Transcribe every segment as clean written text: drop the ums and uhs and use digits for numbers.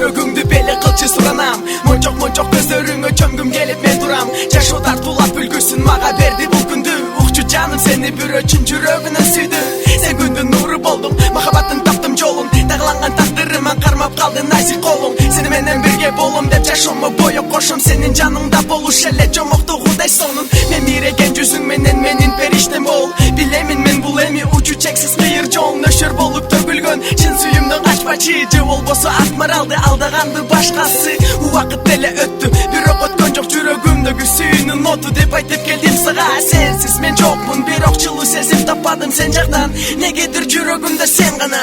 жүрөгүңдү беле кылчы суранам. Мончок көздөрүңө чөмгүм келип мен турам. Жашоо тартуулап үлгүсүн мага берди бул күндү. Укчу жаным сени бир өчүн жүрөгүнөн сүйдү. Сен күндүн нуру болдуң, махабаттын таптым жолун. Дагыланган тагдырыман кармап калды найзы колуң. Сени менен бирге болом деп жашоомо бою кошом. Сенин жаныңда болуш эле жомокту кудай сонун. Мен миреген жүзүң менен менин периштем бол. Билемин мен бул эми учу чексиз кыйыр жол. Нөшөр болуп төгүлгөн чын сүйүмдү качпачы. Же болбосо акмаралды алдаганды башкасы. Убакыт деле өттү, бирок өткөн жок жүрөгүмдөгү сүйүүнүн оту деп айтып келдим сага. Сенсиз мен жокмун, бирок жылуу сезим таппадым сен жактан. Негедир жүрөгүмдө сен гана.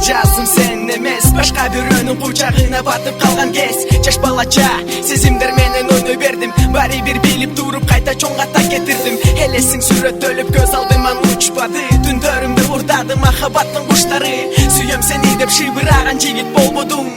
Жаздым сен эмес, башка бирөөнүн кучагына батып калган кез. Жаш балача сезимдер менен ойной бердим. Баары бир билип туруп кайта чоңга так кетирдим. Элесиң сүрөттөлүп көз алдыман учпады. Түндөрүмдү урдады махабаттын куштары. Сүйөм сени деп шыбыраган жигит болбодуң.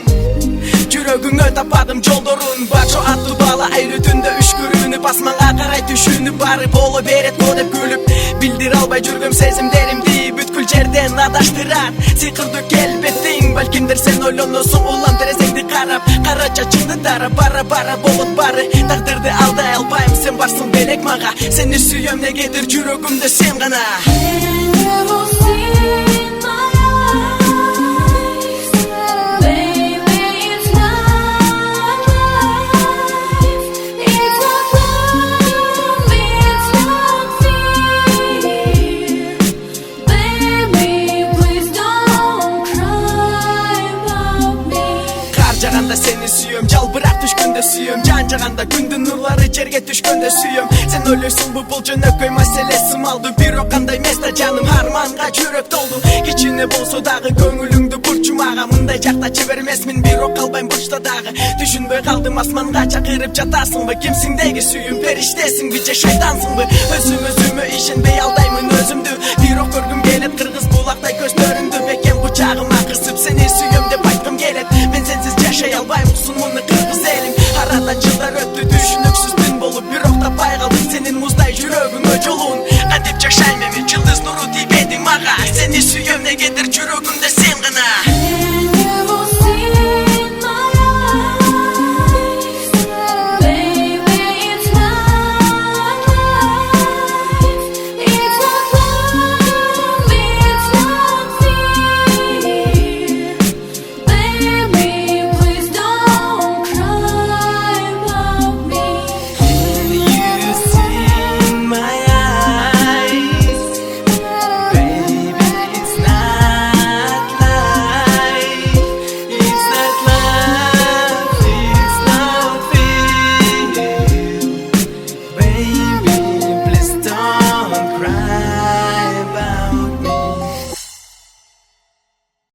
Жүрөгүңө тападым жолдорун. Бачо аттуу бала айры түндө үшкүрүүнүп асманга карай түшүүнүп баары боло берет го деп күлүп. Билдире албай жүргөм сезимдеримди бүткүл жерден адаштырат. Сыйкырдуу келбетиң, балкимдир сен ойлоносуң улам терезеңди карап. Кара чачыңды тарап, бара болот баары. Тагдырды алдай албайм, сен барсың белек мага. Сени сүйөм негедир жүрөгүмдө сен гана. Жаганда сени сүйөм, жалбырак түшкөндө сүйөм. Жан жаганда күндүн нурлары жерге түшкөндө сүйөм. Сен ойлойсуң бул жөнөкөй маселе сымалды. Бирок кандай эмес да жаным арманга жүрөк толду. Кичине болсо дагы көңүлүңдү бурчу мага. Мындай жакта чебермесмин, бирок калбайм бурчта дагы. Түшүнбөй калдым асманга чакырып жатасыңбы? Кимсиң деги сүйүм, периштесиңби же шайтансыңбы? Өзүмө ишенбей алдаймын өзүмдү. Бирок көргүм келет кыргыз булактай көздөрүңдү. Бекем кучагыма кысып сени сүйөм деп айткым келет. Мен сенсиз жашай албайм, кусумун